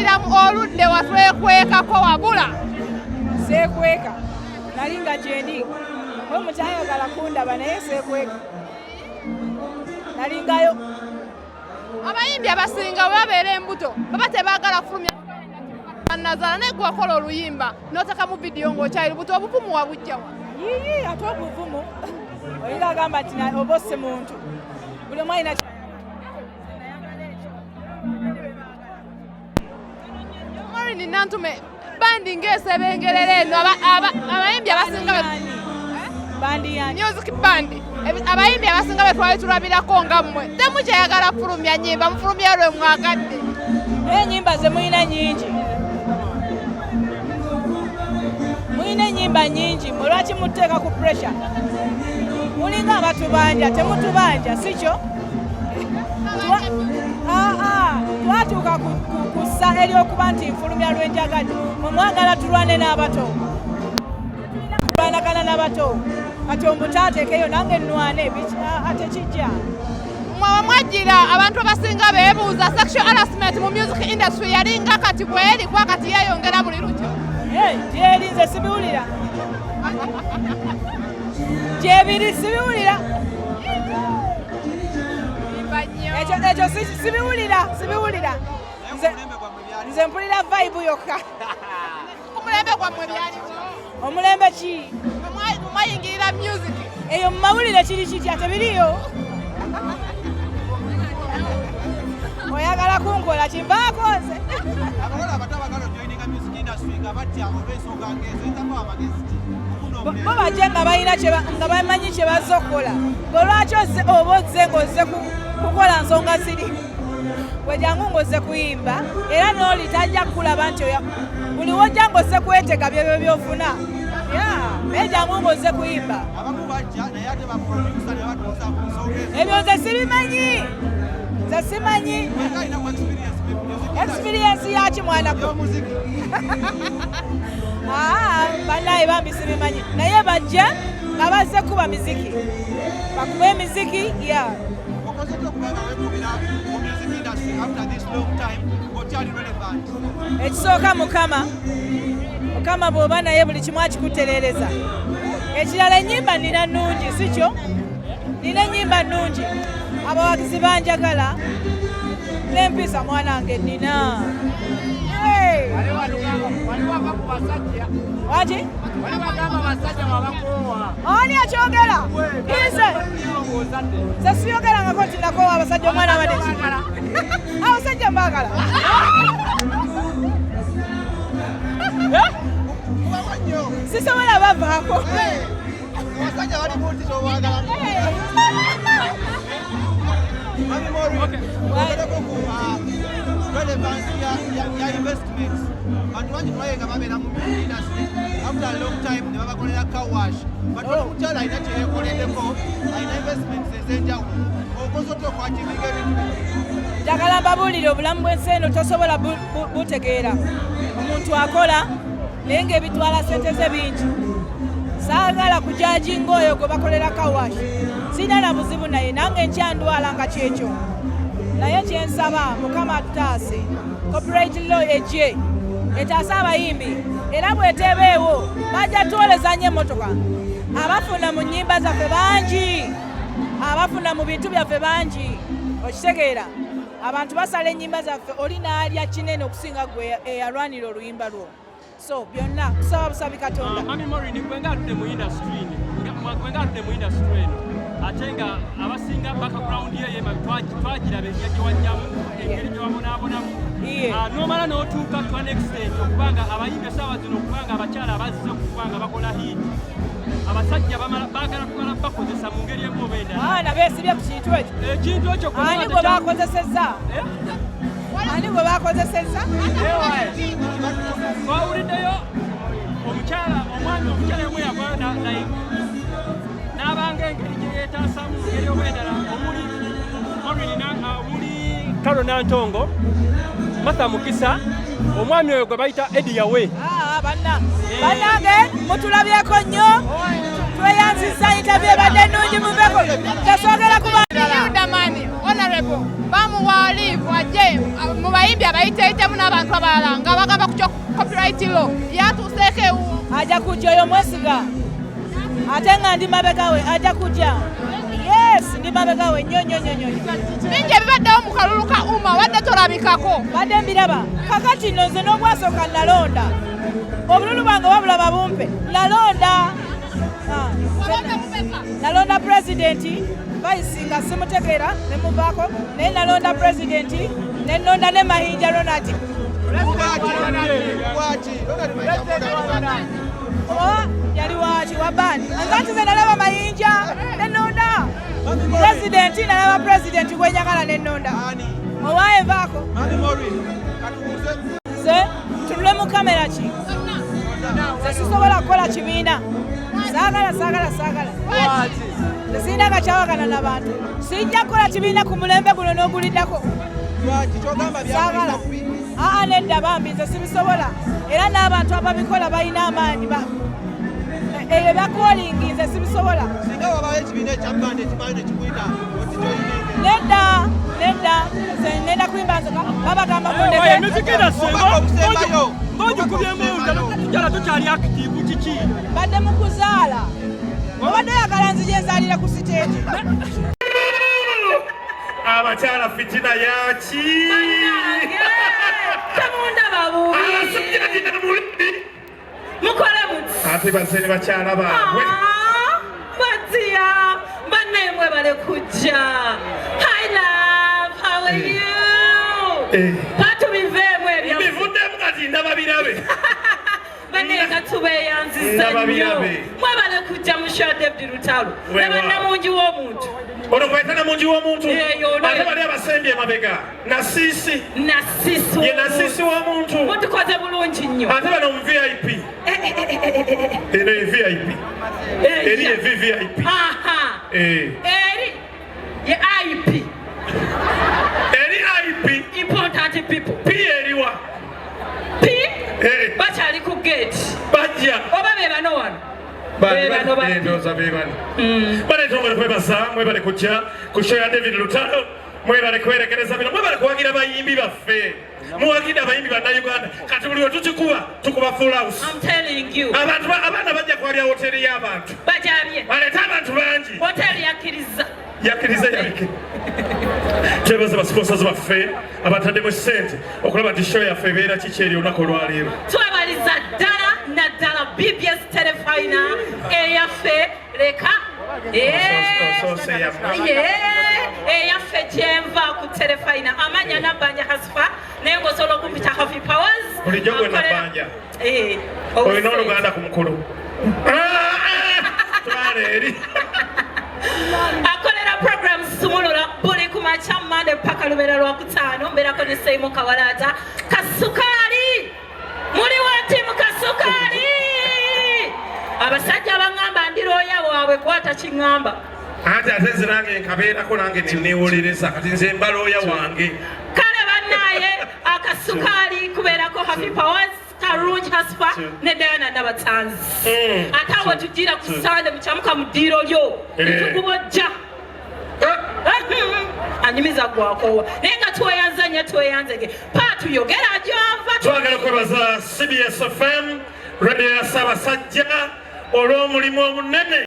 Tulindirira mu oludde watwekwekako wabula. Seekweka. Nali nga gyendi. We mukyayagala kundaba naye seekweka. Nali ngayo. Abayimbi abasinga babeera embuto baba tebaagala kufulumya Nazala naye gwakola oluyimba n'otaka mu vidiyo ng'okyali lubuto obuvumu wabujjawa. Yiyi ate obuvumu oyinza agamba nti obosse muntu buli omu alina Maureen Nantume bandi ng'esebengerera eno abayimbi abasinga music bandi abayimbi abasinga be twali tulabirako nga mmwe temukyayagala kufulumya nnyimba mufulumya lwe mwagadde. Naye ennyimba ze mulina nnyingi. Mulina ennyimba nnyingi olwaki muteeka ku pressure? Mulinga abatubanja temutubanja si kyo? Twatuuka ku ssa ery'okuba nti nfulumya lwenjagadde mumwagala tulwane n'abato. Tulwanagana n'abato kati omutaateekeyo nange nnwane ate kijja. Mwawa mwajjira abantu abasinga beebuuza sexual harassment mu music industry yalinga kati bweri kwa kati yeeyongera buli lutyo. Gyeri nze sibiwulira. Gyebiri sibiwulira. Ekyo sibiwulira. Nze mpulira vibe yokka. Omulembe gwammwe byaliwo. Omulembe ki? Mwayingirira music. Eyo mu mawulire kiri kitya tebiriyo. Oyagala kunkola kivaako nze. Abawala abato abagala joininga music industry nga batya olw'ensonga ng'eziyitamu amagezi ki? Bo bajja nga balina nga bamanyi kye bazze okukola. Olwaki oba ozze ng'ozze kukola nsonga ziri. Wejangu ng'ozze kuyimba era n'oli tajja kukulaba nti buli wojja ng'ozze kwetega byebyo by'ofuna. Naye jangu ng'ozze kuyimba. Abamu bajja naye ate baproducer ne batuusa ku nsonga ezo. Ebyo nze sibimanyi. Nze simanyi. Experience yaki mwana gwe? Bannaye bambi sibimanyi. Naye bajja nga bazze kuba miziki. Bakuba emiziki, Okoze okubanga weekubira mu music industry after this long time ng'okyali relevant. Ekisooka Mukama bw'oba naye buli kimu akikutereereza. Ekirala ennyimba nina nnungi si kyo? Nina ennyimba nnungi. Abawagizi banjagala n'empisa mwanange nina. Waki? Ani akyogera? Nze siyogerangako nti nakoowa abasajja omwana abadde ki? Abasajja mbaagala. Sisobola bavaako. Abasajja bali mu ntito obaagala. Mami Maureen, ogereko ku relevance ya investments. Bantu bangi tulayenga babeera mu music industry after a long time ne babakolera car wash. But omukyala alina kye yeekoleddeko, alina investments ez'enjawulo. Okoze otya okwativinga ebintu? Njagala mbabuulire obulamu bw'ensi eno tosobola butegeera. Omuntu akola naye ng'ebitwala ssente ze bingi. Saagala kujajinga oyo gwe bakolera kawash. Sina na buzibu naye nange nkyandwala nga kyekyo. Naye kyensaba Mukama atutaase. Corporate law ejje etaase abayimbi era bweteebeewo bajja twoleza nnyo emmotoka. Abafuna mu nnyimba zaffe bangi. Abafuna mu bintu byaffe bangi. Okitegeera abantu basala ennyimba zaffe oli n'alya kinene okusinga gwe eyalwanira oluyimba lwo. So byonna tusaba busabi Katonda. Mami Maureen kwenga tudde mu industry eno ate nga abasinga background ye twagiraba ebyagewannyamu engeri gye wabonaabonamu n'omala n'otuuka to an extent okubanga abayimbi essaawa zino okubanga abakyala abazze okubanga bakola hit abasajja baagala kumala bakozesa mu ngeri emu oba endala. Nabeesibye ku kintu ekyo. Ekintu ekyo ani gwe baakozesezza? Ani gwe baakozesezza? Twawuliddeyo omwami omukyala emu yavaayo n'abanga engeri gye yeetaasamu engeri oba endala omuli Karo Nantongo, Martha Mukisa, omwami oyo gwe bayita Eddie Yawe. Bannange mutulabyeko nnyo tweyanzizza interview ebadde ennungi muveko tesoogera kuba amaanyi honorable bamuwa leave ajje mu bayimbi abayiteetemu n'abantu abalala nga bagamba ku copyright law yatuuseeko ewu ajja kujja oyo mwesiga ate nga ndi mabega we ajja kujja yes ndi mabega we nnyo bingi ebibaddewo mu kalulu ka umma wadde tolabikako badde mbiraba kakati nno nze n'obwasooka nalonda obululu bwange wabulaba bumpe nalonda pulezidenti bayisinga simutegeera ne muvaako naye nalonda pulezidenti ne nnonda ne Mahinja Ronald yali waki wabani anzanti ze nalaba Mahinja ne nnonda pulezidenti nalaba pulezidenti gwenyagala ne nnonda owaaye vaako nze tunule mu kamera ki nze sisobola kukola kibiina saagala sirina kakyawagana n'abantu sijja kukola kibiina ku mulembe guno n'oguliddako saagala nedda bambi nze sibisobola era n'abantu ababikola balina amaanyi eyo bakolingi nze sibisobola nedda nenda kuyimba nze babagamba badde mu kuzaala obadde oyagala nzije enzaalire ku siteegi abakyala fitina yaki temundaba bubi mukole muti ate bazeni bakyala baabwe batiya bannaye bale kujja hi love how are you batubiveemu ebyo bivuddemu kati ndaba birabe banenga tubeyanziza nnyo mwebale kujja mu show David Lutalo ne bannamungi w'omuntu ono kweta namungi w'omuntu ate bali abasembye emabega nasisi ye nasisi w'omuntu mutukoze bulungi nnyo ate bano mu VIP eno ye VIP eri ye VVIP eri ye IP eri IP important people P eriwa bakyali ku gate bajja oba be bano wano ndoza bebano baletongole kwebaza mwebale kujja ku show ya David Lutalo mwebale kwerekereza bino mwebale kuwagira bayimbi baffe muwagira abayimbi bannayuganda kati buli we tukikuba tukuba full house abantu abaana bajja kwalya hoteri y'abantu bajabye baleta abantu bangi hoteri yakiriza yabike twebaza basponsors baffe abataddemu ssente okulaba nti show yaffe ebeera kiki eri olunaku olwaleero twebaliza ddala naddala BBS telefina eyaffe leka eyaffe gyenva ku telefina amanya nabbanja hasifa naye ngaosobola okumpita Happy Powers bulijjo gwe nabbanja olina oluganda ku mukulu twala eri akolera programs sumulula buli ku makya Monday paka lubeera lwakutaano mbeerako ne Seymour Kawalaata Kasukaali muli wati mu Kasukaali abasajja baŋŋamba ndirooya waabwe kwata kiŋŋamba ate nze nange nkabeerako nange tinneewolereza kati nze mbalooya wange kale bannaaye akasukaali kubeerako Happy Powers Karungi Hasifa ne Diana Nabatanzi ate awo tujjira ku Sande mukyamuka mu ddiiro lyo netugubojja anyumiza gwakowa naye nga tweyanzege paatuyogera gyova twagala kwebaza CBS FM radio ya Ssaabasajja olw'omulimu omunene